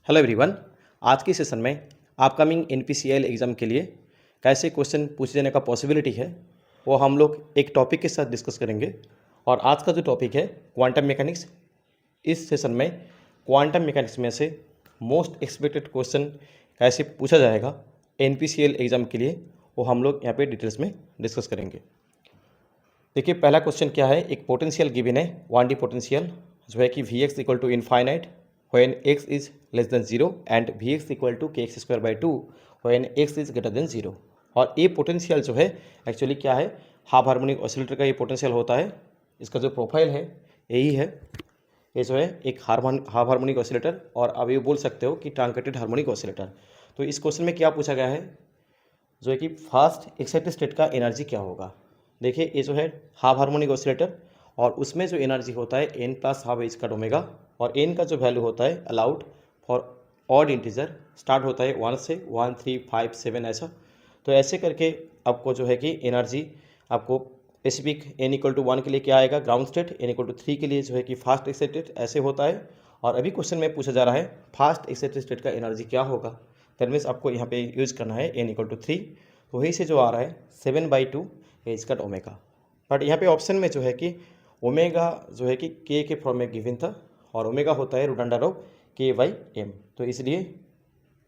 Hello everyone. आज की session में अपकमिंग एनपीसीएल एग्ज़ाम के लिए कैसे क्वेश्चन पूछे जाने का पॉसिबिलिटी है वो हम लोग एक टॉपिक के साथ डिस्कस करेंगे। और आज का जो टॉपिक है क्वांटम मैकेनिक्स। इस सेशन में क्वांटम मैकेनिक्स में से मोस्ट एक्सपेक्टेड क्वेश्चन कैसे पूछा जाएगा एनपीसीएल एग्ज़ाम के लिए वो हम लोग यहाँ पे डिटेल्स में डिस्कस करेंगे। देखिए पहला क्वेश्चन क्या है, एक पोटेंशियल गिवन है 1D पोटेंशियल जो है कि Vx equal to infinite when x is less than 0 and Vx equal to kx square by 2 when x is greater than 0। और ये पोटेंशियल जो है एक्चुअली क्या है, हाफ हार्मोनिक ऑसिलेटर का ये पोटेंशियल होता है। इसका जो प्रोफाइल है यही है, ये जो है एक हाफ हार्मोनिक ऑसिलेटर और अब ये बोल सकते हो कि ट्रांकेटेड हार्मोनिक ऑसिलेटर। तो इस क्वेश्चन में क्या पूछा गया है जो है कि फास्ट एक्साइटेड स्टेट का एनर्जी क्या होगा। देखिए ये जो है हाफ हार्मोनिक ऑसिलेटर और उसमें जो एनर्जी होता है n प्लस हाफ एच का ओमेगा और n का जो वैल्यू होता है allowed for odd integer start होता है 1 से 1 3 5 7 ऐसा। तो ऐसे करके आपको जो है कि एनर्जी आपको स्पेसिफिक n इक्वल टू 1 के लिए क्या आएगा ground state, n equal to 3 के लिए जो है कि फास्ट एक्साइटेड ऐसे होता है। और अभी क्वेश्चन में पूछा जा रहा है फास्ट एक्साइटेड स्टेट का एनर्जी क्या होगा। दैट मीन्स आपको यहाँ पे यूज करना है n इक्वल टू 3। तो वहीं से जो आ रहा है 7/2 एच का ओमेगा। बट यहाँ पे ऑप्शन में जो है कि ओमेगा जो है कि के फॉर्म में गिवन था और ओमेगा होता है रूट अंडर ऑफ k/m। तो इसलिए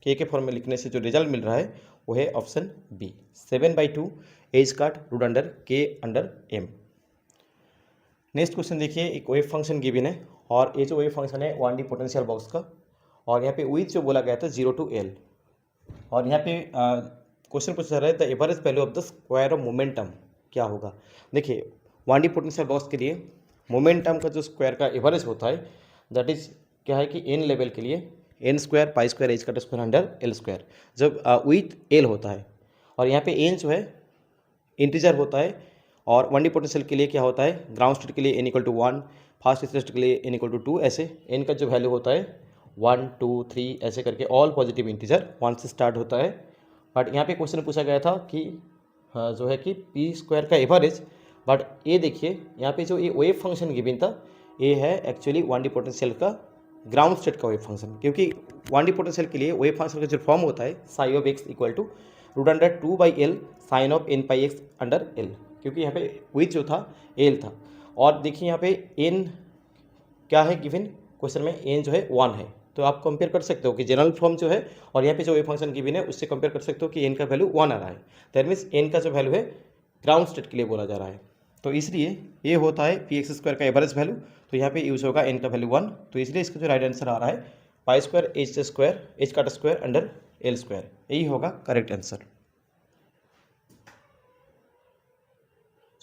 के फॉर्म में लिखने से जो रिजल्ट मिल रहा है वो है option B 7/2 h cut root under k/m। Next question देखिए, एक वेव फंक्शन गिवन है और ये जो वेव फंक्शन है 1D पोटेंशियल बॉक्स का और यहाँ पे विथ जो बोला गया था 0 to L। और यहाँ पे क्वेश्चन पूछा जा रहा है the average value of the square of momentum क्या होगा। देखिए 1D पोटेंशियल बॉक्स के लिए मोमेंटम का जो स्क्वायर का एवरेज होता है दैट इज क्या है कि n लेवल के लिए n square pi square H का स्क्वायर अंडर L स्क्वायर जब विथ L होता है। और यहाँ पे n जो है इंटीजर होता है और 1D पोटेंशियल के लिए क्या होता है ग्राउंड स्टेट के लिए n equal to 1, first state के लिए n इक्वल टू 2 ऐसे n का जो वैल्यू होता है 1 2 3 ऐसे करके ऑल पॉजिटिव इंटीजर 1 से स्टार्ट होता है। बट यहाँ पे क्वेश्चन पूछा गया था कि जो है कि पी स्क्वायर का एवरेज। बट ये देखिए यहाँ पे जो ये वेव फंक्शन गिवन था ये है एक्चुअली 1D पोटेंशियल का ग्राउंड स्टेट का वेव फंक्शन, क्योंकि 1D पोटेंशियल के लिए वेव फंक्शन का जो फॉर्म होता है psi of x equal to root under 2/L sine of n pi x under L, क्योंकि यहाँ पे विथ जो था L था। और देखिए यहाँ पे n क्या है गिवन क्वेश्चन में, n जो है 1 है। तो आप कंपेयर कर सकते हो कि जनरल फॉर्म जो है और यहाँ पे जो वेव फंक्शन गिवन है उससे कंपेयर कर सकते हो कि n का वैल्यू 1 आ रहा है। दैट मीन्स n का जो वैल्यू है ग्राउंड स्टेट के लिए बोला जा रहा है। तो इसलिए ये होता है पी एक्स स्क्वायर का एवरेज वैल्यू। तो यहाँ पे यूज होगा n का वैल्यू 1। तो इसलिए इसका जो राइट आंसर आ रहा है pi square H square H का स्क्वायर अंडर L स्क्वायर, यही होगा करेक्ट आंसर।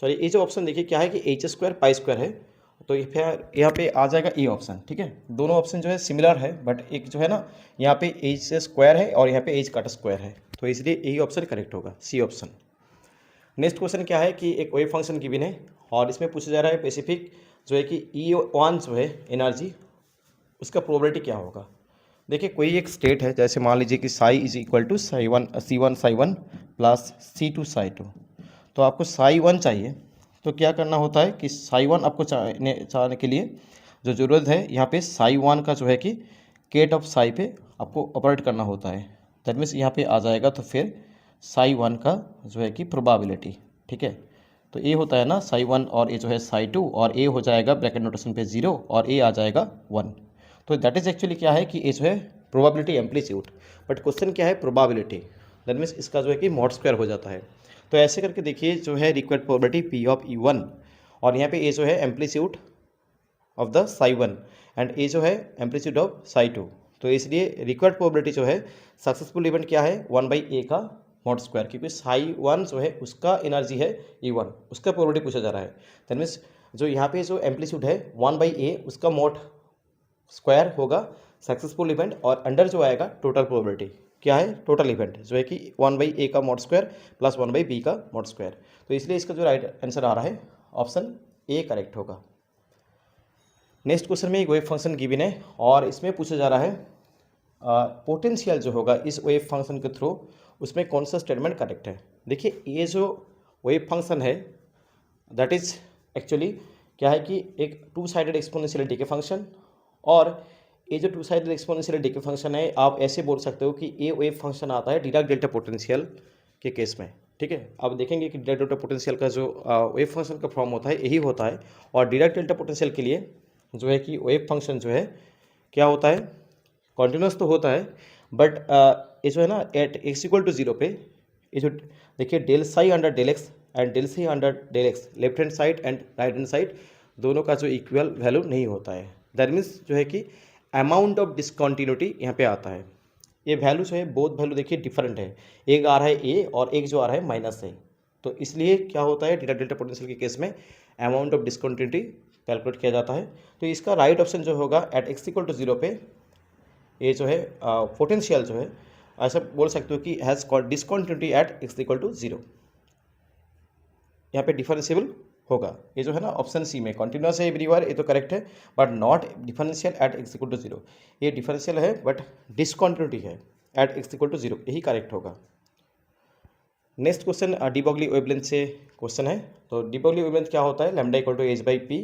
सॉरी ये जो ऑप्शन देखिए क्या है कि एच स्क्वायर पाई स्क्वायर है, तो फिर यहाँ पे आ जाएगा ए ऑप्शन। ठीक है, दोनों ऑप्शन जो है सिमिलर है बट एक जो है ना यहाँ पे एच स्क्वायर है और यहाँ पे एच काटा स्क्वायर है, तो इसलिए यही ऑप्शन करेक्ट होगा सी ऑप्शन। नेक्स्ट क्वेश्चन क्या है कि एक वेव फंक्शन गिवन है और इसमें पूछा जा रहा है स्पेसिफिक जो है कि E1 जो है एनर्जी उसका प्रोबेबिलिटी क्या होगा। देखिए कोई एक स्टेट है, जैसे मान लीजिए कि psi is equal to C1 plus C2 psi 2। तो आपको साई 1 चाहिए, तो क्या करना होता है कि साई 1 आपको चाहने के लिए जो ज़रूरत है यहाँ पे साई 1 का जो है कि केट ऑफ साई पे आपको ऑपरेट करना होता है। दैट मीन्स यहाँ पे आ जाएगा तो फिर साई 1 का जो है कि प्रोबेबिलिटी। ठीक है, तो ये होता है ना साई 1 और ये जो है साई 2 और ये हो जाएगा ब्रैकेट नोटेशन पे 0 और ये आ जाएगा 1। तो दैट इज एक्चुअली क्या है कि ये जो है प्रोबेबिलिटी एम्पलीट्यूड, बट क्वेश्चन क्या है प्रोबेबिलिटी। दैट मीन्स इसका जो है कि मॉड स्क्वायर हो जाता है। तो ऐसे करके देखिए जो है required probability P of E1 और यहाँ पे ये जो है amplitude of the Sai 1 and ये जो है एम्पलीट्यूड ऑफ साई 2। तो इसलिए रिक्वायर्ड प्रोबेबिलिटी जो है सक्सेसफुल इवेंट क्या है 1/a का मॉड स्क्वायर, क्योंकि साई 1 जो है उसका एनर्जी है E1, उसका प्रोबेबिलिटी पूछा जा रहा है। दैट मीन्स जो यहाँ पे जो एम्पलीट्यूड है 1/a उसका मॉड स्क्वायर होगा सक्सेसफुल इवेंट और अंडर जो आएगा टोटल प्रोबेबिलिटी क्या है टोटल इवेंट जो है कि 1/a का मॉड स्क्वायर प्लस 1/b का मॉड स्क्वायर। तो इसलिए इसका जो राइट आंसर आ रहा है ऑप्शन ए करेक्ट होगा। नेक्स्ट क्वेश्चन में एक वेव फंक्शन गिवन है और इसमें पूछा जा रहा है पोटेंशियल जो होगा इस वेव फंक्शन के थ्रू उसमें कौन सा स्टेटमेंट करेक्ट है। देखिए ये जो वेव फंक्शन है दैट इज एक्चुअली क्या है कि एक 2 साइडेड एक्सपोनेंशियलिटी के फंक्शन और ये जो two sided exponential decay function है, आप ऐसे बोल सकते हो कि ये वेव फंक्शन आता है डिराक डेल्टा पोटेंशियल के केस में, ठीक है। अब देखेंगे कि डिराक डेल्टा पोटेंशियल का जो वेव फंक्शन का फॉर्म होता है यही होता है, और डिराक डेल्टा पोटेंशियल के लिए जो है कि वेव फंक्शन जो है क्या होता है, कॉन्टिन्यूस तो होता है, बट ये जो है ना at x equal to zero पे, ये जो देखिए del psi under del x and del c under del x, left hand side and right hand side दोनों का जो इक्वल वैल्यू नहीं होता है। दैट मीन्स जो है कि अमाउंट ऑफ डिसकॉन्टिन्यूटी यहाँ पे आता है। ये वैल्यू जो है बोथ वैल्यू देखिए डिफरेंट है, एक आ रहा है ए और एक जो आ रहा है माइनस ए। तो इसलिए क्या होता है डिराक डेल्टा पोटेंशियल के केस में अमाउंट ऑफ डिसकॉन्टिन्यूटी कैलकुलेट किया जाता है। तो इसका राइट ऑप्शन जो होगा at x equal to zero पे, ये जो है पोटेंशियल जो है ऐसा बोल सकते हो कि has discontinuity at x equal to zero, यहाँ पे डिफरेंशिएबल होगा। ये जो है ना ऑप्शन सी में कॉन्टिन्यूस है एवरीवेयर, ये तो करेक्ट है, but not differential at x equal to zero. ये डिफरेंशियल है बट डिसकॉन्टिन्यूटी है at x equal to zero, यही करेक्ट होगा। Next question de Broglie wavelength से क्वेश्चन है। तो डी ब्रॉगली वेवलेंथ क्या होता है, lambda equal to h by p.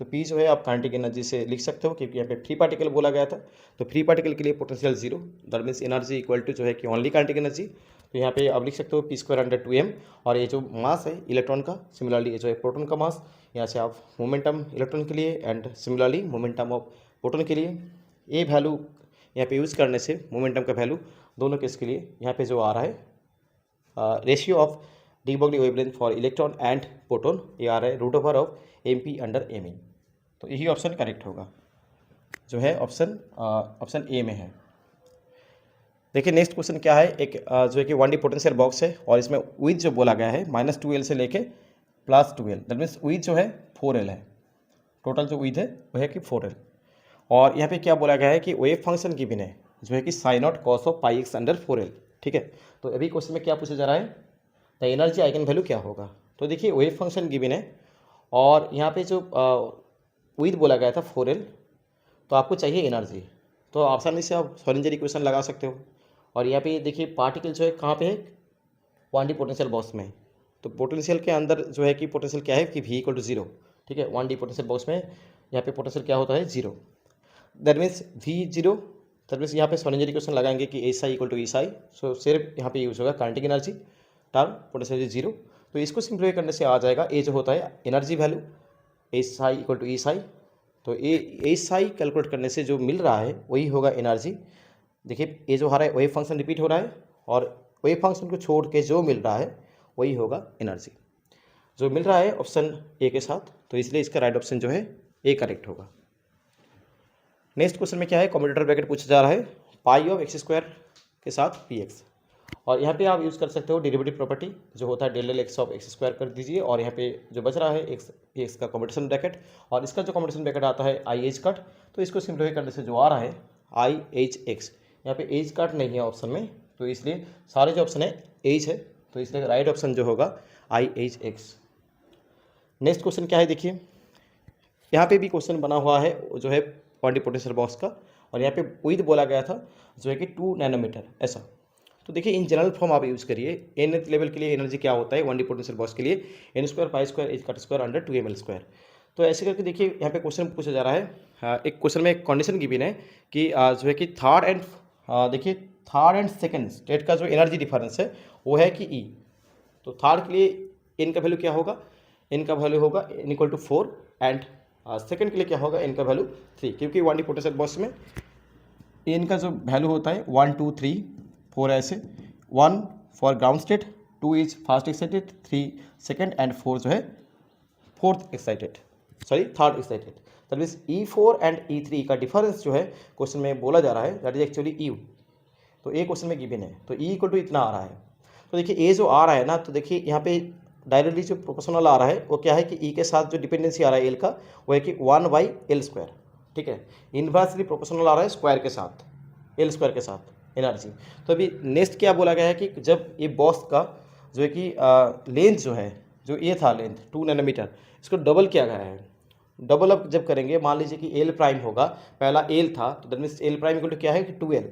तो पी जो है आप काइनेटिक एनर्जी से लिख सकते हो, क्योंकि यहाँ पे फ्री पार्टिकल बोला गया था। तो फ्री पार्टिकल के लिए potential zero, that means energy equal to जो है कि ओनली काइनेटिक एनर्जी। तो यहाँ पे आप लिख सकते हो p square under two m, और ये जो मास है इलेक्ट्रॉन का, सिमिलरली ये जो है प्रोटॉन का मास, यहाँ से आप मोमेंटम इलेक्ट्रॉन के लिए and similarly momentum of proton के लिए, ये वैल्यू यहाँ पे यूज़ करने से मोमेंटम का वैल्यू दोनों केस के लिए यहाँ पे जो आ रहा है ratio of de Broglie wavelength for electron and proton, ये आ रहा है root over of M P under M in. तो यही ऑप्शन करेक्ट होगा, जो है ऑप्शन ए में है। देखिए नेक्स्ट क्वेश्चन क्या है, एक जो है कि 1D पोटेंशियल बॉक्स है, और इसमें विथ जो बोला गया है -2L से लेके +2L, दैट मीन्स विथ जो है 4L है, टोटल जो विथ है वो है कि 4L। और यहाँ पे क्या बोला गया है कि वेव फंक्शन गिवन है जो है कि sine not cos of pi x under 4L, ठीक है। तो अभी क्वेश्चन में क्या पूछा जा रहा है, द एनर्जी आइगन वैल्यू क्या होगा। तो देखिए वेव फंक्शन गिवन है, और यहाँ पे जो विथ बोला गया था 4L, तो आपको चाहिए एनर्जी। तो आसानी से आप श्रोडिंगर इक्वेशन लगा सकते हो। और यहाँ पे देखिए पार्टिकल जो है कहाँ पे है, 1D पोटेंशियल बॉक्स में। तो पोटेंशियल के अंदर जो है कि पोटेंशियल क्या है कि v इक्वल टू जीरो, ठीक है। 1D पोटेंशियल बॉक्स में यहाँ पे पोटेंशियल क्या होता है, zero. That means v zero, that means यहाँ पे श्रोडिंगर इक्वेशन लगाएंगे कि S I equal to S I. So सिर्फ यहाँ पे यूज होगा kinetic energy term, potential zero. तो इसको सिंप्लीफाई करने से आ जाएगा ए जो होता है energy value S I equal to S I. तो ए एस आई कैलकुलेट करने से जो मिल रहा है वही होगा एनर्जी। देखिए ये जो आ रहा है वेव फंक्शन रिपीट हो रहा है, और वेव फंक्शन को छोड़ के जो मिल रहा है वही होगा एनर्जी, जो मिल रहा है ऑप्शन ए के साथ। तो इसलिए इसका राइट ऑप्शन जो है ए करेक्ट होगा। नेक्स्ट क्वेश्चन में क्या है, कम्यूटेटर ब्रैकेट पूछा जा रहा है पाई ऑफ एक्स स्क्वायर के साथ पी एक्स, और यहाँ पे आप यूज़ कर सकते हो डेरिवेटिव प्रॉपर्टी जो होता है del x of x square कर दीजिए, और यहाँ पे जो बच रहा है एक्स का कॉम्बिनेशन ब्रैकेट, और इसका जो कॉम्बिनेशन ब्रैकेट आता है आई एच कट। तो इसको सिंप्लीफाई करने से जो आ रहा है आई एच एक्स, यहाँ पे एच कट नहीं है ऑप्शन में, तो इसलिए सारे जो ऑप्शन है एच है, तो इसलिए राइट ऑप्शन जो होगा I H x. Next question क्या है, देखिए यहाँ पे भी क्वेश्चन बना हुआ है जो है 1D पोटेंशियल बॉक्स का, और यहाँ पे विथ बोला गया था जो है कि 2 नैनोमीटर ऐसा। तो देखिए इन जनरल फॉर्म आप यूज़ करिए, nth लेवल के लिए एनर्जी क्या होता है 1D पोटेंशियल बॉक्स के लिए, n square pi square H cut square under 2ml square. तो ऐसे करके देखिए यहाँ पे क्वेश्चन पूछा जा रहा है, एक क्वेश्चन में एक कंडीशन गिवन है कि जो है कि देखिए थर्ड एंड सेकेंड स्टेट का जो एनर्जी डिफरेंस है वो है कि E। तो थर्ड के लिए n का वैल्यू क्या होगा, n का वैल्यू होगा n equal to 4, and second के लिए क्या होगा n का वैल्यू 3, क्योंकि 1D पोटेंशियल बॉक्स में n का जो वैल्यू होता है 1 2 3 4 ऐसे, 1 for ground state, 2 is fast excited, 3 second, and 4 जो है third excited. That means E4 and E3 का डिफरेंस जो है क्वेश्चन में बोला जा रहा है, दैट इज एक्चुअली E। तो ए क्वेश्चन में गिवन है, तो E इक्वल टू इतना आ रहा है। तो देखिए ए जो आ रहा है ना, तो देखिए यहाँ पे डायरेक्टली जो प्रोपोर्शनल आ रहा है वो क्या है कि E के साथ जो डिपेंडेंसी आ रहा है एल का, वो है कि 1/L स्क्वायर, ठीक है। इन्वर्सली प्रोपोर्शनल आ रहा है स्क्वायर के साथ, एल स्क्वायर के साथ एनर्जी। तो अभी नेक्स्ट क्या बोला गया है कि जब ये बॉक्स का जो है कि लेंथ जो है, जो ये था लेंथ 2 नैनोमीटर, इसको डबल किया गया है। डबल अप जब करेंगे, मान लीजिए कि एल प्राइम होगा, पहला एल था, तो that means L prime equal to क्या है कि 2L,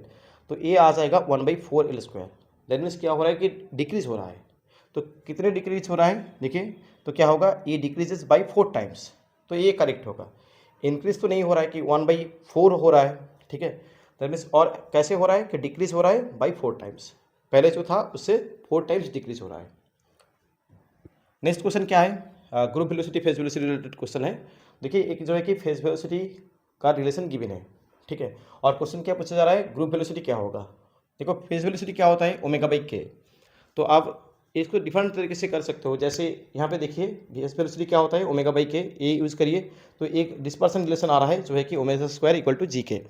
तो ये आ जाएगा 1/4L स्क्वायर। दैट मीन्स क्या हो रहा है कि डिक्रीज हो रहा है। तो कितने डिक्रीज हो रहा है देखिए, तो क्या होगा, ये डिक्रीजेज बाई 4 टाइम्स, तो ये करेक्ट होगा। इंक्रीज तो नहीं हो रहा है कि 1/4 हो रहा है, ठीक है। दैट मीन्स और कैसे हो रहा है कि डिक्रीज हो रहा है बाई 4 टाइम्स, पहले जो था उससे 4 टाइम्स डिक्रीज हो रहा है। नेक्स्ट क्वेश्चन क्या है, group velocity phase velocity related question है। देखिए एक जो है कि फेज वेलोसिटी का रिलेशन गिवन है, ठीक है, और क्वेश्चन क्या पूछा जा रहा है, ग्रुप वेलोसिटी क्या होगा। देखो फेज वेलोसिटी क्या होता है, ओमेगा बाई के। तो आप इसको डिफरेंट तरीके से कर सकते हो, जैसे यहाँ पे देखिए फेज वेलोसिटी क्या होता है, ओमेगा बाई के, ए यूज़ करिए तो एक डिस्पर्सन रिलेशन आ रहा है जो है कि ओमेगा स्क्वायर इक्वल टू जी के।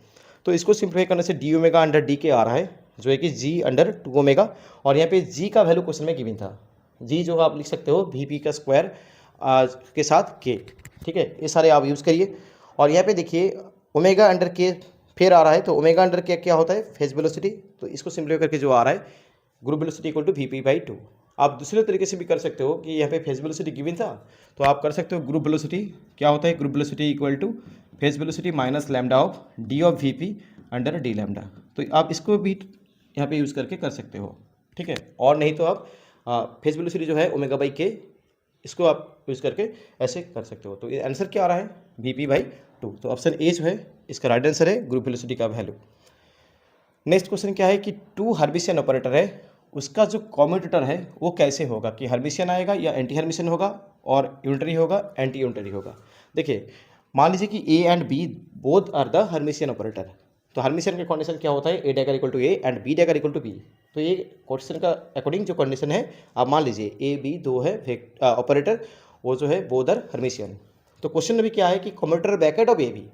तो इसको सिंप्लीफाई करने से डी ओमेगा अंडर डी के आ रहा है जो है कि जी अंडर 2 ओमेगा, और यहाँ पे जी का वैल्यू क्वेश्चन में गिवन था, जी जो आप लिख सकते हो वी पी का स्क्वायर के साथ के, ठीक है, ये सारे आप यूज़ करिए। और यहाँ पे देखिए ओमेगा अंडर के फिर आ रहा है, तो ओमेगा अंडर के क्या होता है, फेज वेलोसिटी, तो इसको सिंप्लीफाई करके जो आ रहा है group velocity equal to v p by 2। आप दूसरे तरीके से भी कर सकते हो कि यहाँ पे फेज वेलोसिटी गिवन था, तो आप कर सकते हो ग्रुप वेलोसिटी क्या होता है, group velocity equal two phase velocity minus lambda of D of V P under D lambda. तो आप इसको भी यहाँ पे यूज़ करके कर सकते हो, ठीक है। और नहीं तो आप फेज वेलोसिटी जो है ओमेगा बाई के, इसको आप यूज़ करके ऐसे कर सकते हो। तो ये आंसर क्या आ रहा है, वी पी बाई 2। तो ऑप्शन ए जो है इसका राइट आंसर है ग्रुप वेलोसिटी का वैल्यू। नेक्स्ट क्वेश्चन क्या है कि 2 हर्मिशियन ऑपरेटर है, उसका जो कॉम्यूटेटर है वो कैसे होगा, कि हर्मिशियन आएगा या एंटी हर्मिशियन होगा, और यूनिटरी होगा एंटी यूनिटरी होगा। देखिए मान लीजिए कि A and B both are the Hermitian operator, तो हर्मिशियन का कंडीशन क्या होता है, A dagger equal to A and B dagger equal to B. तो ये क्वेश्चन का अकॉर्डिंग जो कंडीशन है, आप मान लीजिए ए बी दो है ऑपरेटर, वो जो है बोथ आर हर्मिशियन। तो क्वेश्चन में भी क्या है कि commutator bracket of A B,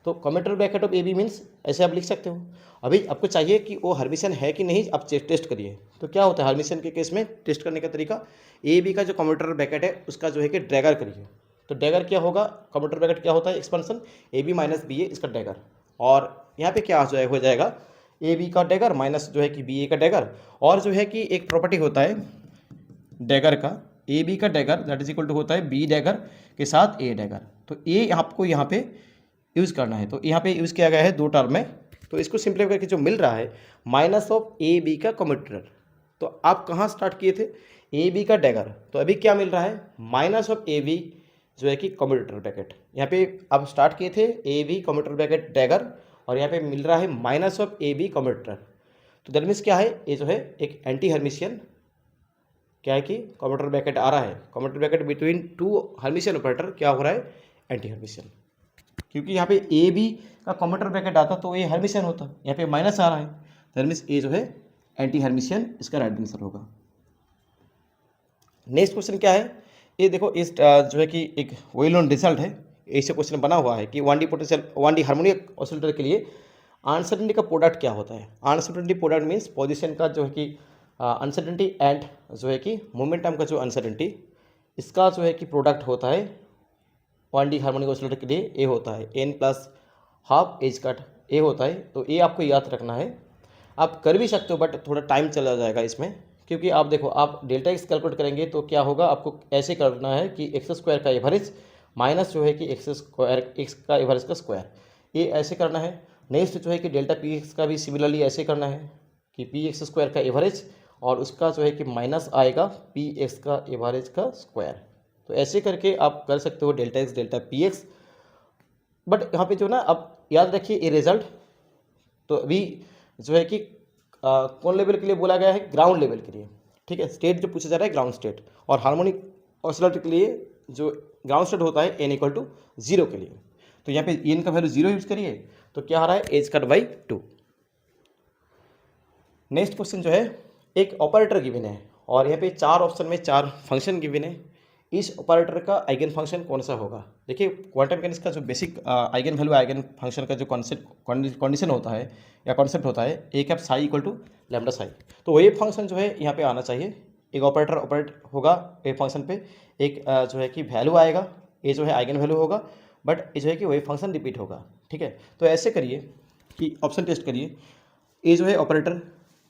तो commutator bracket of A B means ऐसे आप लिख सकते हो। अभी आपको चाहिए कि वो हर्मिशियन है कि नहीं, आप टेस्ट करिए। तो क्या होता है हर्मिशियन के केस में टेस्ट करने का तरीका, ए बी का जो कम्यूटेटर ब्रैकेट है उसका जो है कि ड्रैगर करिए। तो डैगर क्या होगा, कम्यूटेटर ब्रैकेट क्या होता है, expansion A B minus B A इसका डैगर, और यहाँ पे क्या जो है हो जाएगा ए बी का डैगर माइनस जो है कि बी ए का डैगर, और जो है कि एक प्रॉपर्टी होता है डैगर का, ए बी का dagger that is equal to होता है बी डैगर के साथ ए डैगर। तो ए आपको यहाँ पे यूज़ करना है, तो यहाँ पे यूज़ किया गया है 2 टर्म में। तो इसको सिंप्लीफाई करके जो मिल रहा है माइनस ऑफ ए बी का कम्यूटेटर। तो आप कहाँ स्टार्ट किए थे, ए बी का डैगर, तो अभी क्या मिल रहा है माइनस ऑफ ए बी जो है कि कम्यूटेटर ब्रैकेट। यहाँ पे आप स्टार्ट किए थे A B commutator bracket dagger, और यहाँ पे मिल रहा है minus of A B commutator. तो दैट मीन्स क्या है, ये जो है एक एंटी हर्मिशियन, क्या है कि कम्यूटेटर ब्रैकेट आ रहा है, commutator bracket between 2 Hermitian operator क्या हो रहा है, एंटी हर्मिशियन। क्योंकि यहाँ पे ए बी का कम्यूटेटर ब्रैकेट आता तो ये हर्मिशियन होता, यहाँ पे माइनस आ रहा है, दैट मीन्स ए जो है एंटी हर्मिशियन, इसका राइट आंसर होगा। नेक्स्ट क्वेश्चन क्या है, ये देखो इस जो है कि एक वेल नोन रिजल्ट है, ऐसे क्वेश्चन बना हुआ है कि 1D potential 1D harmonic oscillator के लिए अनसर्टेनिटी का प्रोडक्ट क्या होता है। अनसर्टेनिटी प्रोडक्ट मीन्स पोजीशन का जो है कि अनसर्टेनिटी एंड जो है कि मोमेंटम का जो अनसर्टेनिटी, इसका जो है कि प्रोडक्ट होता है 1D हार्मोनिक ऑसिलेटर के लिए ए होता है n plus half H cut A होता है। तो ये आपको याद रखना है, आप कर भी सकते हो बट थोड़ा टाइम चला जाएगा इसमें, क्योंकि आप देखो आप डेल्टा एक्स कैलकुलेट करेंगे तो क्या होगा, आपको ऐसे करना है कि एक्स स्क्वायर का एवरेज माइनस जो है कि एक्स स्क्वायर एक्स का एवरेज का स्क्वायर, ये ऐसे करना है। नेक्स्ट जो है कि डेल्टा पी एक्स का भी सिमिलरली ऐसे करना है कि पी एक्स स्क्वायर का एवरेज, और उसका जो है कि माइनस आएगा पी एक्स का एवरेज का स्क्वायर। तो ऐसे करके आप कर सकते हो delta x delta P x. But यहाँ पे जो ना आप याद रखिए ये रिजल्ट, तो अभी जो है कि कौन लेवल के लिए बोला गया है, ग्राउंड लेवल के लिए, ठीक है। स्टेट जो पूछा जा रहा है ग्राउंड स्टेट, और हार्मोनिक ऑसिलेटर के लिए जो ग्राउंड स्टेट होता है n इक्वल टू 0 के लिए। तो यहाँ पे n का वैल्यू 0 यूज करिए, तो क्या आ रहा है h cut by 2। Next question जो है, एक ऑपरेटर गिवन है और यहाँ पे 4 ऑप्शन में 4 फंक्शन गिवन है, इस ऑपरेटर का आइगन फंक्शन कौन सा होगा। देखिए क्वांटम मैकेनिक्स का जो basic eigenvalue eigenfunction का जो कंडीशन होता है या कॉन्सेप्ट होता है, A cap psi equal to lambda psi, तो वही फंक्शन जो है यहाँ पे आना चाहिए। एक ऑपरेटर ऑपरेट होगा ए फंक्शन पे, एक जो है कि वैल्यू आएगा, ये जो है आइगन वैल्यू होगा, बट ये जो है कि वही फंक्शन रिपीट होगा, ठीक है। तो ऐसे करिए कि ऑप्शन टेस्ट करिए, ये जो है ऑपरेटर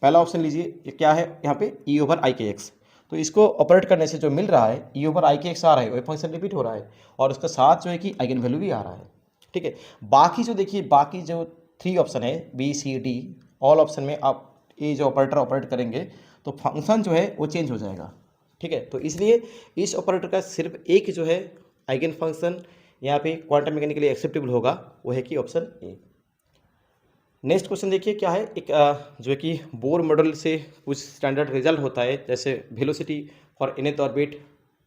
पहला ऑप्शन लीजिए, ये क्या है यहाँ पे ई ओवर आई के एक्स, तो इसको ऑपरेट करने से जो मिल रहा है ई ओवर आई के एक्स आ रहा है, वही फंक्शन रिपीट हो रहा है, और उसका साथ जो है कि आइगन वैल्यू भी आ रहा है, ठीक है। बाकी जो देखिए बाकी जो 3 ऑप्शन है B C D, all option में आप ये जो ऑपरेटर ऑपरेट करेंगे तो फंक्शन जो है वो चेंज हो जाएगा, ठीक है। तो इसलिए इस ऑपरेटर का सिर्फ एक जो है आइगन फंक्शन यहाँ पे क्वांटम मैकेनिकली एक्सेप्टेबल होगा, वो है कि ऑप्शन ए। नेक्स्ट क्वेश्चन देखिए क्या है, एक जो है कि बोर मॉडल से कुछ स्टैंडर्ड रिजल्ट होता है, जैसे velocity for nth orbit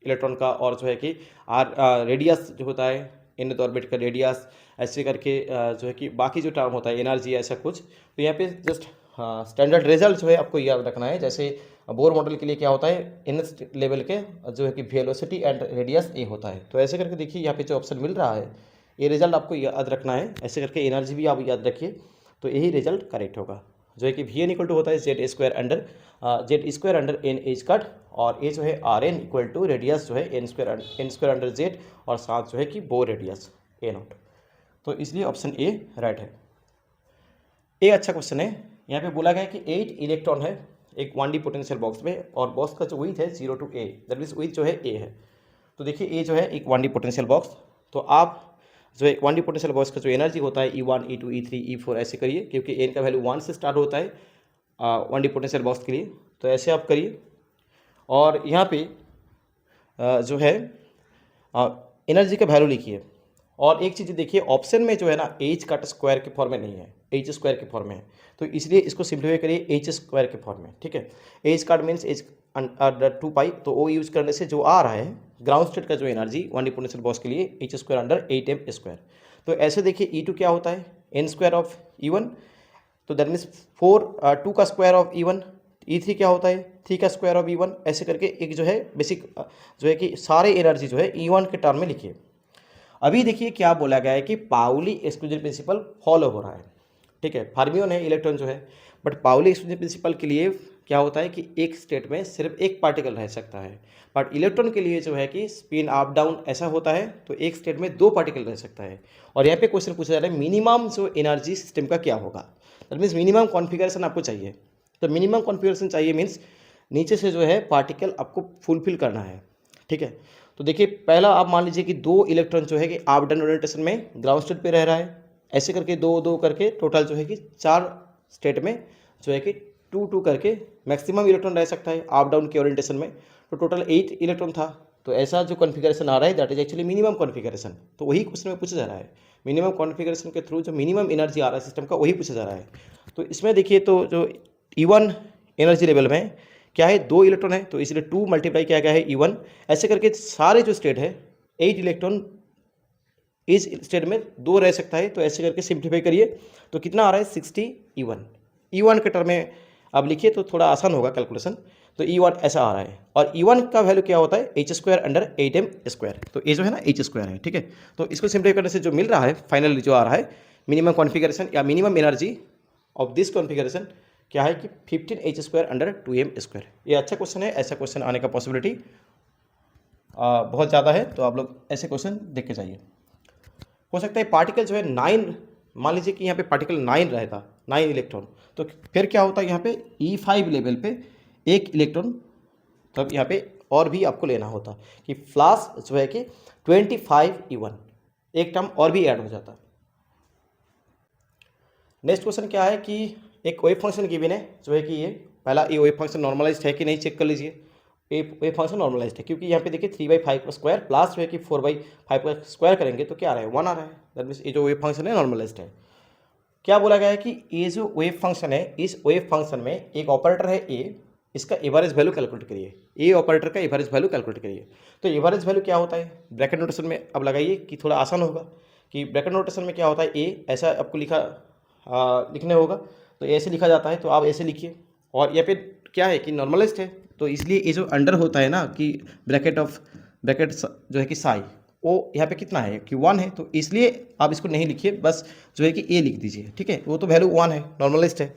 electron का, और जो है कि रेडियस जो होता है nth ऑर्बिट का रेडियस, ऐसे करके जो है कि बाकी जो टर्म होता है एनर्जी ऐसा कुछ। तो यहाँ पे जस्ट स्टैंडर्ड रिजल्ट जो है आपको याद रखना है। जैसे बोर मॉडल के लिए क्या होता है, nth लेवल के जो है कि वेलोसिटी एंड रेडियस ए होता है। तो ऐसे करके देखिए यहाँ पे जो ऑप्शन मिल रहा है ये रिजल्ट आपको याद रखना है। ऐसे करके एनर्जी भी आप याद रखिए, तो यही रिजल्ट करेक्ट होगा। जो है कि वी एन इक्वल टू होता है z under n h cut, और ये जो है r n equal to radius जो है एन स्क्वायर अंडर जेड, और साथ जो है कि बोर रेडियस ए नॉट। तो इसलिए ऑप्शन ए राइट है। एक अच्छा क्वेश्चन है, यहाँ पे बोला गया है कि 8 इलेक्ट्रॉन है एक 1D पोटेंशियल बॉक्स में, और बॉक्स का जो विड्थ है 0 to a, that means width जो है ए है। तो देखिए ए जो है एक 1D पोटेंशियल बॉक्स, तो आप जो एक 1D पोटेंशियल बॉक्स का जो एनर्जी होता है E1 E2 E3 E4 ऐसे करिए, क्योंकि एन का वैल्यू 1 से स्टार्ट होता है 1D पोटेंशियल बॉक्स के लिए। तो ऐसे आप करिए, और यहाँ पे जो है एनर्जी का वैल्यू लिखिए। और एक चीज़ देखिए, ऑप्शन में जो है ना एच कट स्क्वायर के फॉर्म में नहीं है, एच स्क्वायर के फॉर्म में है। तो इसलिए इसको सिंप्लीफाई करिए एच स्क्वायर के फॉर्म में, ठीक है। H cut means H under 2 पाई, तो वो यूज़ करने से जो आ रहा है ग्राउंड स्टेट का जो एनर्जी 1D पोटेंशियल बॉक्स के लिए H square under 8m square. तो ऐसे देखिए E2 क्या होता है एन स्क्वायर ऑफ E1, तो दैट मीन्स 2 का स्क्वायर ऑफ E1। E3 क्या होता है 3 का स्क्वायर ऑफ E1। ऐसे करके एक जो है बेसिक जो है कि सारे एनर्जी जो है E1 के टर्म में लिखिए। अभी देखिए क्या बोला गया है कि पाउली एक्सक्लूजन प्रिंसिपल फॉलो हो रहा है, ठीक है। फर्मियन है इलेक्ट्रॉन जो है, बट पाउली एक्सक्लूजन प्रिंसिपल के लिए क्या होता है कि एक स्टेट में सिर्फ एक पार्टिकल रह सकता है, बट इलेक्ट्रॉन के लिए जो है कि स्पिन अप डाउन ऐसा होता है, तो एक स्टेट में 2 पार्टिकल रह सकता है। और यहाँ पे क्वेश्चन पूछा जा रहा है मिनिमम जो एनर्जी सिस्टम का क्या होगा, दैट मीन्स मिनिमम कॉन्फिगरेशन आपको चाहिए। तो मिनिमम कॉन्फिगरेशन चाहिए मीन्स नीचे से जो है पार्टिकल आपको फुलफिल करना है, ठीक है। तो देखिए पहला आप मान लीजिए कि 2 इलेक्ट्रॉन जो है कि अप डाउन ओरिएंटेशन में ग्राउंड स्टेट पे रह रहा है, ऐसे करके 2 करके टोटल जो है कि 4 स्टेट में जो है कि 2 करके मैक्सिमम इलेक्ट्रॉन रह सकता है अप डाउन के ओरिएंटेशन में। तो टोटल 8 इलेक्ट्रॉन था, तो ऐसा जो कॉन्फिगरेशन आ रहा है that is actually minimum configuration. तो वही क्वेश्चन में पूछा जा रहा है, मिनिमम कॉन्फिगरेशन के थ्रू जो मिनिमम एनर्जी आ रहा है सिस्टम का वही पूछा जा रहा है। तो इसमें देखिए तो जो E1 एनर्जी लेवल में क्या है 2 इलेक्ट्रॉन है, तो इसलिए 2 मल्टीप्लाई किया गया है E1। ऐसे करके सारे जो स्टेट है 8 इलेक्ट्रॉन इस स्टेट में 2 रह सकता है, तो ऐसे करके सिंप्लीफाई करिए तो कितना आ रहा है 60 E1 के टर्म में अब लिखिए तो थोड़ा आसान होगा कैलकुलेशन। तो E1 ऐसा आ रहा है, और E1 का वैल्यू क्या होता है H square under 8m square. तो ये जो है ना एच स्क्वायर है, ठीक है। तो इसको सिंप्लीफाई करने से जो मिल रहा है फाइनली जो आ रहा है मिनिमम कॉन्फिगरेशन या minimum energy of this configuration क्या है कि 15h square under 2m square. ये अच्छा क्वेश्चन है, ऐसा क्वेश्चन आने का पॉसिबिलिटी बहुत ज़्यादा है, तो आप लोग ऐसे क्वेश्चन देख के जाइए। हो सकता है पार्टिकल जो है 9, मान लीजिए कि यहाँ पे पार्टिकल 9 रहेगा 9 इलेक्ट्रॉन, तो फिर क्या होता है यहाँ पे E5 लेवल पे 1 इलेक्ट्रॉन, तब यहाँ पे और भी आपको लेना होता कि फ्लास जो है कि 25 E1 एक टर्म और भी ऐड हो जाता। नेक्स्ट क्वेश्चन क्या है कि एक वेव फंक्शन गिवन है जो है कि ये पहला ये वेव फंक्शन नॉर्मलाइज्ड है कि नहीं चेक कर लीजिए। वेव फंक्शन नॉर्मलाइज्ड है, क्योंकि यहाँ पे देखिए 3/5 का स्क्वायर प्लस जो है कि 4/5 का स्क्वायर करेंगे तो क्या आ रहा है 1 आ रहा है, दैट मीन्स ये जो वेव फंक्शन है नॉर्मलाइज्ड है। क्या बोला गया है कि ये जो वेव फंक्शन है इस वेव फंक्शन में एक ऑपरेटर है ए, इसका एवरेज वैल्यू कैलकुलेट करिए। ए ऑपरेटर का एवरेज वैल्यू कैलकुलेट करिए। तो एवरेज वैल्यू क्या होता है ब्रैकेट नोटेशन में अब लगाइए कि थोड़ा आसान होगा कि ब्रैकेट नोटेशन में क्या होता है ए ऐसा आपको लिखने होगा, तो ऐसे लिखा जाता है, तो आप ऐसे लिखिए। और यहाँ पे क्या है कि नॉर्मलाइज्ड है, तो इसलिए ये जो अंडर होता है ना कि ब्रैकेट जो है कि साई वो यहाँ पे कितना है कि 1 है, तो इसलिए आप इसको नहीं लिखिए, बस जो है कि ए लिख दीजिए, ठीक है। वो तो वैल्यू 1 है, नॉर्मलाइज्ड है।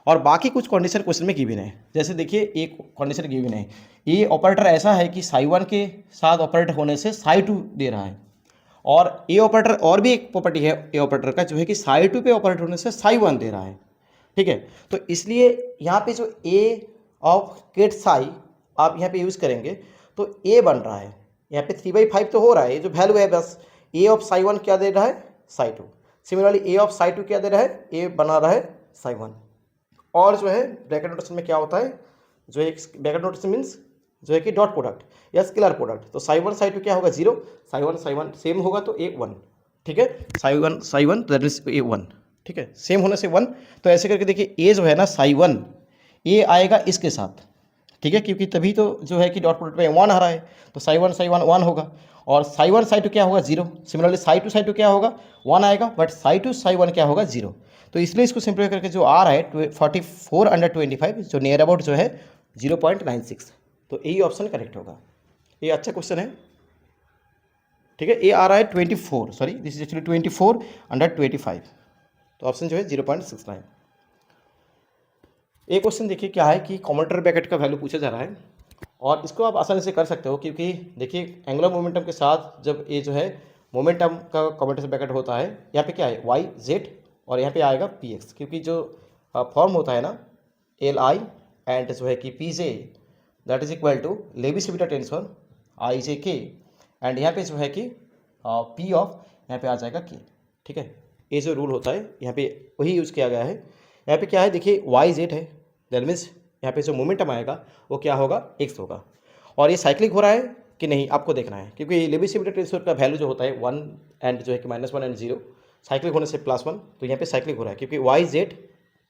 और बाकी कुछ कंडीशन क्वेश्चन में गिवन है, जैसे देखिए एक कंडीशन गिवन है ये ऑपरेटर ऐसा है कि साई 1 के साथ ऑपरेट होने से साई 2 दे रहा है, और ए ऑपरेटर और भी एक प्रॉपर्टी है ए ऑपरेटर का जो है कि साई 2 पे ऑपरेट होने से साई 1 दे रहा है, ठीक है। तो इसलिए यहाँ पे जो ए ऑफ गेट साई आप यहाँ पे यूज़ करेंगे तो ए बन रहा है, यहाँ पे 3/5 तो हो रहा है, ये जो वैल्यू है बस ए ऑफ साई 1 क्या दे रहा है Sai 2। Similarly A of Sai 2 क्या दे रहा है ए बना रहा है साई 1। और जो है ब्रैकेट नोटेशन में क्या होता है जो एक ब्रैकेट नोटेशन मीन्स जो है कि डॉट प्रोडक्ट या स्केलर प्रोडक्ट, तो साई 1 साई 2 क्या होगा 0, साई 1 सेम होगा तो A 1, ठीक है। साई 1 दैट मीन्स A 1, ठीक है, सेम होने से 1। तो ऐसे करके देखिए ए जो है ना साई 1, ए आएगा इसके साथ, ठीक है, क्योंकि तभी तो जो है कि डॉट प्रोडक्ट में 1 आ रहा है, तो साई 1 1 होगा, और साई 1 साई 2 क्या होगा 0। सिमिलरली साई 2 क्या होगा 1 आएगा, बट साई 2 साई 1 क्या होगा 0। तो इसलिए इसको सिंप्लीफाई करके जो आ रहा है 44/25 जो नियर अबाउट जो है 0.96। तो यही ऑप्शन करेक्ट होगा। ये अच्छा क्वेश्चन है, ठीक है। ये आ रहा है 24, सॉरी दिस इज एक्चुअली 24/25, तो ऑप्शन जो है 0.69। एक क्वेश्चन देखिए क्या है कि कॉमेंटर ब्रैकेट का वैल्यू पूछा जा रहा है, और इसको आप आसानी से कर सकते हो, क्योंकि देखिए एंगुलर मोमेंटम के साथ जब ये जो है मोमेंटम का कॉमेंटर ब्रैकेट होता है, यहाँ पे क्या है वाई जेड, और यहाँ पे आएगा पी एक्स, क्योंकि जो फॉर्म होता है ना एल आई एंड जो है कि P J that is equal to Levi Civita tensor I J K, and यहाँ पे जो है कि पी ऑफ यहाँ पे आ जाएगा के, ठीक है। ये जो रूल होता है यहाँ पे वही यूज़ किया गया है। यहाँ पे क्या है देखिए वाई जेड है, दैट मीन्स यहाँ पे जो मोमेंटम आएगा वो क्या होगा एक्स होगा, और ये साइक्लिक हो रहा है कि नहीं आपको देखना है, क्योंकि लेवी-सिविटा टेंसर का वैल्यू जो होता है 1 एंड जो है कि -1 एंड 0, साइक्लिक होने से +1, तो यहाँ पे साइक्लिक हो रहा है, क्योंकि वाई जेड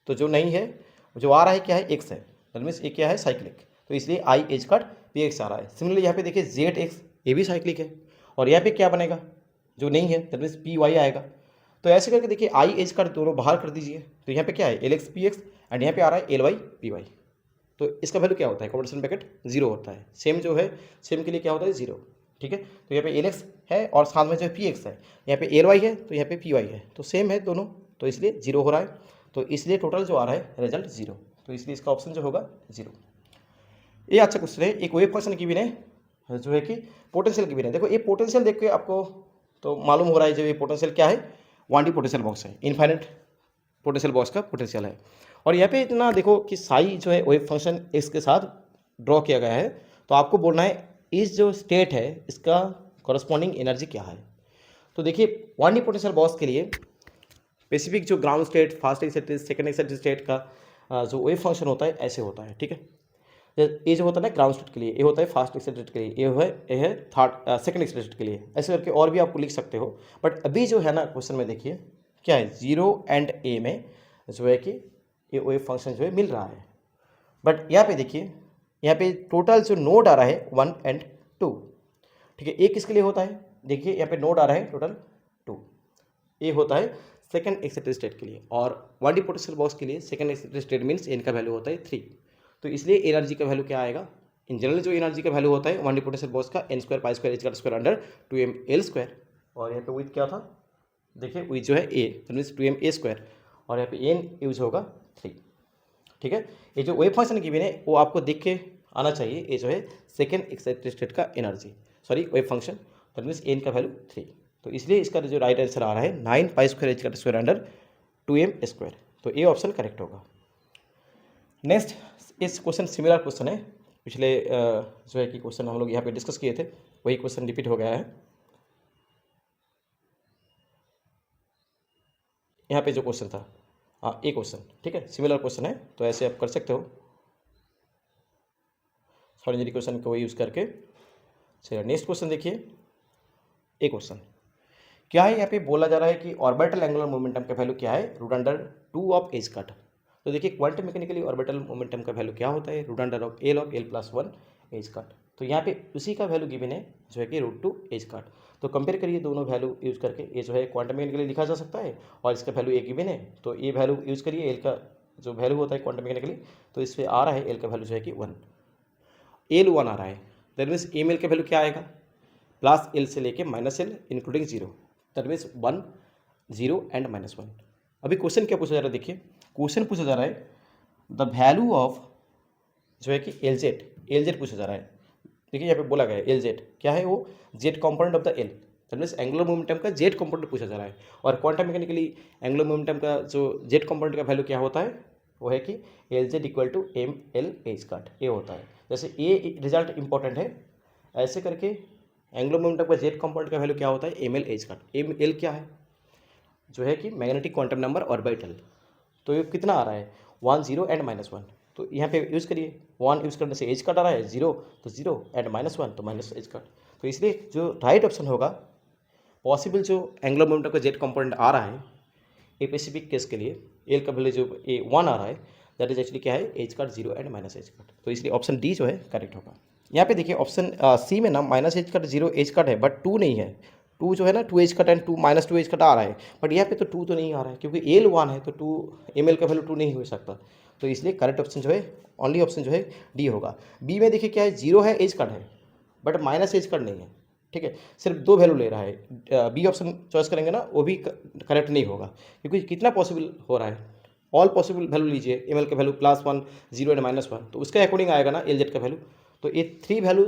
तो जो नहीं है, जो आ रहा है क्या है एक्स है, दैट मीन्स ये क्या है साइक्लिक, तो इसलिए I as cut P x आ रहा है। सिमिलरली यहाँ पे देखिए जेड एक्स ये भी साइक्लिक है, और यहाँ पे क्या बनेगा जो नहीं है, दैट मीन्स पी वाई आएगा। तो ऐसे करके देखिए आई एज कट दोनों बाहर कर दीजिए, तो यहाँ पे क्या है L x P x, and यहाँ पे आ रहा है एल वाई पी वाई। तो इसका वैल्यू क्या होता है कॉम्बिनेशन ब्रैकेट 0 होता है, सेम जो है सेम के लिए क्या होता है 0, ठीक है। तो यहाँ पे एल एक्स है और साथ में जो है पी एक्स है, यहाँ पे एल वाई है तो यहाँ पे पी वाई है, तो सेम है दोनों, तो इसलिए 0 हो रहा है, तो इसलिए टोटल जो आ रहा है रिजल्ट 0, तो इसलिए इसका ऑप्शन जो होगा 0। ये अच्छा क्वेश्चन है। एक वेव फंक्शन गिवन है जो है कि पोटेंशियल गिवन है। देखो ये पोटेंशियल देख के आपको तो मालूम हो रहा है जो ये पोटेंशियल क्या है 1D पोटेंशियल बॉक्स है, इनफाइनाइट पोटेंशियल बॉक्स का पोटेंशियल है। और यहाँ पे इतना देखो कि साई जो है वेव फंक्शन एक्स के साथ ड्रॉ किया गया है, तो आपको बोलना है इस जो स्टेट है इसका कॉरस्पॉन्डिंग एनर्जी क्या है। तो देखिए 1D पोटेंशियल बॉक्स के लिए स्पेसिफिक जो ground state, first excited state, second excited state का जो वेव फंक्शन होता है ऐसे होता है, ठीक है। ये जो होता है ना ग्राउंड स्टेट के लिए, ये होता है फर्स्ट एक्साइटेड के लिए, ये है थर्ड सेकंड एक्साइटेड के लिए, ऐसे करके और भी आपको लिख सकते हो। बट अभी जो है ना क्वेश्चन में देखिए क्या है 0 एंड ए में जो है कि ये वेव फंक्शन जो है मिल रहा है, बट यहाँ पे देखिए यहाँ पे टोटल जो नोड आ रहा है 1 एंड 2, ठीक है। एक किसके लिए होता है देखिए यहाँ पे नोड आ रहा है टोटल 2, ये होता है सेकंड एक्साइटेड स्टेट के लिए, और 1D पोटेंशियल बॉक्स के लिए second excited state means n का वैल्यू होता है 3। तो इसलिए एनर्जी का वैल्यू क्या आएगा, इन जनरल जो एनर्जी का वैल्यू होता है 1D पोटेंशियल बॉक्स का n² pi square h square under 2m_l², और यहाँ पे विथ क्या था देखिए विथ जो है a, दैट मीन्स 2m_a², और यहाँ पे n यूज होगा 3, ठीक है। ये जो वेव फंक्शन गिवन है वो आपको देख के आना चाहिए, ये जो है सेकेंड एक्साइटेड स्टेट का energy, sorry wave function, that means n का वैल्यू 3। तो इसलिए इसका जो राइट आंसर आ रहा है 9 pi square h square under 2m², तो ये ऑप्शन करेक्ट होगा। नेक्स्ट इस क्वेश्चन सिमिलर क्वेश्चन है, पिछले जो है कि क्वेश्चन हम लोग यहाँ पे डिस्कस किए थे वही क्वेश्चन रिपीट हो गया है। यहाँ पे जो क्वेश्चन था हाँ एक क्वेश्चन, ठीक है, सिमिलर क्वेश्चन है, तो ऐसे आप कर सकते हो एक्स्ट्राऑर्डिनरी क्वेश्चन को यूज़ करके। चलिए नेक्स्ट क्वेश्चन देखिए। एक क्वेश्चन क्या है, यहाँ पे बोला जा रहा है कि ऑर्बिटल एंगुलर मोमेंटम का वैल्यू क्या है √2 ऑफ एज कट। तो देखिए क्वांटम मैकेनिकली ऑर्बिटल मोमेंटम का वैल्यू क्या होता है √L+1 एज कट। तो यहाँ पे उसी का वैल्यू गिवन है जो है कि √2 एज कट। तो कंपेयर करिए दोनों वैल्यू यूज करके, ये जो है क्वांटम मैकेनिकली लिखा जा सकता है और इसका वैल्यू एक गिवन है, तो ये वैल्यू यूज करिए, एल का जो वैल्यू होता है क्वांटम मैकेनिकली, तो इस पर आ रहा है एल का वैल्यू जो है कि 1, L1 आ रहा है, दैट मीन्स एम एल का वैल्यू क्या आएगा +L से लेके -L including 0, that means 1 0 and -1। अभी क्वेश्चन क्या पूछा जा रहा है देखिए, क्वेश्चन पूछा जा रहा है द वैल्यू ऑफ जो है कि एल जेड पूछा जा रहा है। देखिए यहाँ पे बोला गया है एल जेड क्या है, वो Z component of the L, that means angular momentum का जेड कॉम्पोनेंट पूछा जा रहा है। और क्वांटम मैकेनिकली एंगुलर मोमेंटम का जो जेड कॉम्पोनेंट का वैल्यू क्या होता है, वो है कि L z equal to ml h cut, ये होता है। जैसे ये रिजल्ट इंपॉर्टेंट है, ऐसे करके एंगुलर मोमेंटम का जेड कॉम्पोनेंट का वैल्यू क्या होता है ml एज कट। ml क्या है जो है कि मैग्नेटिक क्वांटम नंबर ऑर्बिटल, तो ये कितना आ रहा है 1 0 एंड -1, तो यहाँ पे यूज़ करिए 1 यूज़ करने से एज कट आ रहा है 0 तो 0 एंड -1 तो माइनस एज कट। तो इसलिए जो राइट ऑप्शन होगा पॉसिबल जो एंगुलर मोमेंटम का जेड कंपोनेंट आ रहा है स्पेसिफिक केस के लिए एल का वैल्यू जो ए 1 आ रहा है, दैट इज एक्चुअली क्या है, h cut 0 and minus as cut. तो इसलिए ऑप्शन डी जो है करेक्ट होगा। यहाँ पे देखिए ऑप्शन सी में ना minus as cut 0 H cut है, बट 2 नहीं है। 2 जो है ना 2 as cut and 2 minus 2 as cut आ रहा है, बट यहाँ पे तो 2 तो नहीं आ रहा है, क्योंकि एल 1 है तो 2 एम एल का वैल्यू 2 नहीं हो सकता। तो इसलिए करेक्ट ऑप्शन जो है, ओनली ऑप्शन जो है डी होगा। बी में देखिए क्या है, 0 है, एज कार्ड है, बट माइनस एज कार्ड नहीं है, ठीक है, सिर्फ 2 वैल्यू ले रहा है। बी ऑप्शन चॉइस करेंगे ना, वो भी करेक्ट नहीं होगा, क्योंकि कितना पॉसिबल हो रहा है, ऑल पॉसिबल वैल्यू लीजिए, एम एल का वैल्यू +1 0 एंड -1, तो उसके अकॉर्डिंग आएगा ना एल जेड का वैल्यू। तो ए 3 वैल्यू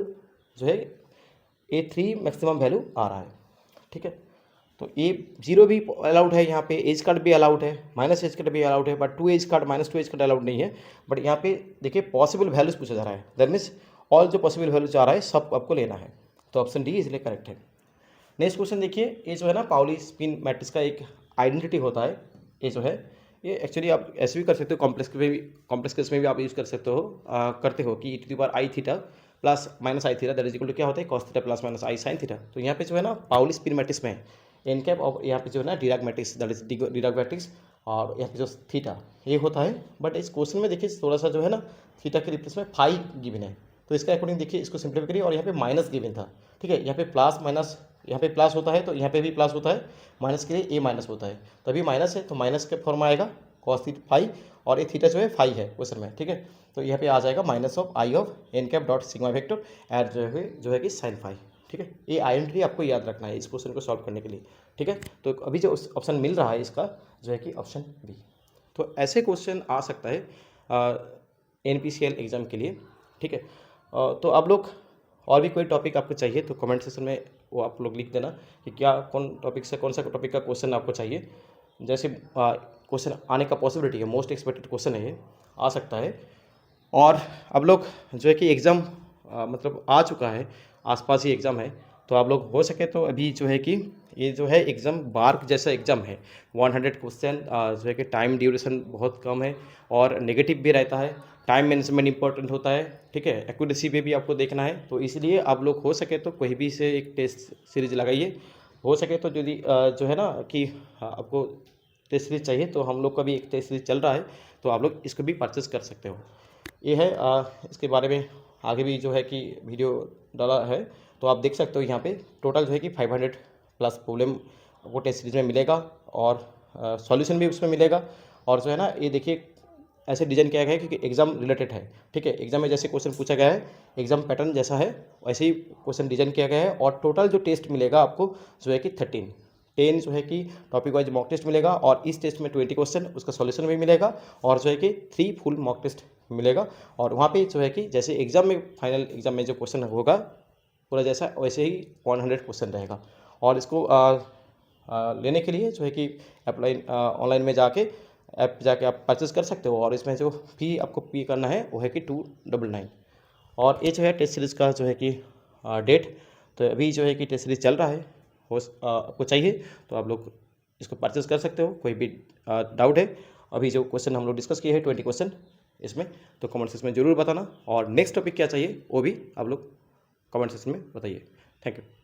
जो है, ए 3 मैक्सिमम वैल्यू आ रहा है, ठीक है। तो ए 0 भी अलाउड है, यहाँ पे एज कार्ड भी अलाउड है, माइनस एज कार्ड भी अलाउड है, but 2 as cut -2 as cut allowed नहीं है। बट यहाँ पे देखिए पॉसिबल वैल्यूज पूछा जा रहा है, दैट मीन्स ऑल जो पॉसिबल वैल्यूज आ रहा है सब आपको लेना है। तो ऑप्शन डी इसलिए करेक्ट है। नेक्स्ट क्वेश्चन देखिए, ये जो है ना पाउली स्पिन मैट्रिक्स का एक आइडेंटिटी होता है। ये जो है, ये एक्चुअली आप ऐसे भी कर सकते हो, कॉम्प्लेक्स केस में भी आप यूज़ कर सकते हो, करते हो कि e⁻i θ plus minus I theta that is equal to क्या होता है, cos theta plus minus I sine theta. तो यहाँ पे जो है ना पाउली स्पिन मैट्रिक्स में एन कैप, और यहाँ पे जो है ना Dirac matrix that is Dirac matrix, और यहाँ पे जो थीटा ये होता है। बट इस क्वेश्चन में देखिए थोड़ा सा जो है ना थीटा के रिप्लेस में फाई गिवन है, तो इसके अकॉर्डिंग देखिए इसको सिंप्लीफाई करिए, और यहाँ पे माइनस गिवन था, ठीक है। यहाँ पे प्लस माइनस, यहाँ पे प्लस होता है तो यहाँ पे भी प्लस होता है, माइनस के लिए ए माइनस होता है, तो अभी माइनस है तो माइनस के फॉर्म आएगा cos थीटा फाई, और ये थीटा जो है फाई है क्वेश्चन में, ठीक है। तो यहाँ पे आ जाएगा minus of i of n cap dot sigma vector at जो है कि साइन फाई, ठीक है। ये आइडेंटिटी आपको याद रखना है इस क्वेश्चन को सॉल्व करने के लिए, ठीक है। तो अभी जो ऑप्शन मिल रहा है इसका जो है कि ऑप्शन बी। तो ऐसे क्वेश्चन आ सकता है NPCL एग्ज़ाम के लिए, ठीक है। तो आप लोग और भी कोई टॉपिक आपको चाहिए तो कमेंट सेक्शन में वो आप लोग लिख देना कि क्या कौन टॉपिक से कौन सा टॉपिक का क्वेश्चन आपको चाहिए। जैसे क्वेश्चन आने का पॉसिबिलिटी है, मोस्ट एक्सपेक्टेड क्वेश्चन है ये, आ सकता है। और अब लोग जो है कि एग्ज़ाम मतलब आ चुका है, आसपास ही एग्ज़ाम है, तो आप लोग हो सके तो अभी जो है कि ये जो है एग्ज़ाम बार्क जैसा एग्ज़ाम है, 100 क्वेश्चन, जो है कि टाइम ड्यूरेशन बहुत कम है, और नेगेटिव भी रहता है, टाइम मैनेजमेंट इंपॉर्टेंट होता है, ठीक है। एक्यूरेसी पे भी आपको देखना है, तो इसलिए आप लोग हो सके तो कोई भी से एक टेस्ट सीरीज लगाइए। हो सके तो यदि जो है ना कि आपको टेस्ट सीरीज चाहिए तो हम लोग का भी एक टेस्ट सीरीज चल रहा है, तो आप लोग इसको भी परचेस कर सकते हो। ये है इसके बारे में आगे भी जो है कि वीडियो डाला है, तो आप देख सकते हो। यहाँ पे टोटल जो है कि 500 प्लस प्रॉब्लम आपको टेस्ट सीरीज में मिलेगा, और सॉल्यूशन भी उसमें मिलेगा। और जो है ना ये देखिए ऐसे डिज़ाइन किया गया है क्योंकि एग्ज़ाम रिलेटेड है, ठीक है। एग्जाम में जैसे क्वेश्चन पूछा गया है, एग्जाम पैटर्न जैसा है वैसे ही क्वेश्चन डिज़ाइन किया गया है। और टोटल जो टेस्ट मिलेगा आपको जो है कि 10 जो है कि टॉपिक वाइज मॉक टेस्ट मिलेगा, और इस टेस्ट में 20 क्वेश्चन उसका सॉल्यूशन भी मिलेगा, और जो है कि 3 फुल मॉक टेस्ट मिलेगा। और वहाँ पे जो है कि जैसे एग्ज़ाम में फाइनल एग्ज़ाम में जो क्वेश्चन होगा पूरा जैसा वैसे ही 100 क्वेश्चन रहेगा। और इसको लेने के लिए जो है कि अप्लाई ऑनलाइन में जाके ऐप जाके आप परचेस कर सकते हो, और इसमें जो फी आपको पे करना है वो है कि 299। और ये जो है टेस्ट सीरीज़ का जो है कि डेट, तो अभी जो है कि टेस्ट सीरीज़ चल रहा है, हो आपको चाहिए तो आप लोग इसको परचेस कर सकते हो। कोई भी डाउट है, अभी जो क्वेश्चन हम लोग डिस्कस किए हैं 20 क्वेश्चन इसमें, तो कमेंट सेक्शन में ज़रूर बताना। और नेक्स्ट टॉपिक क्या चाहिए वो भी आप लोग कमेंट सेक्शन में बताइए। Thank you.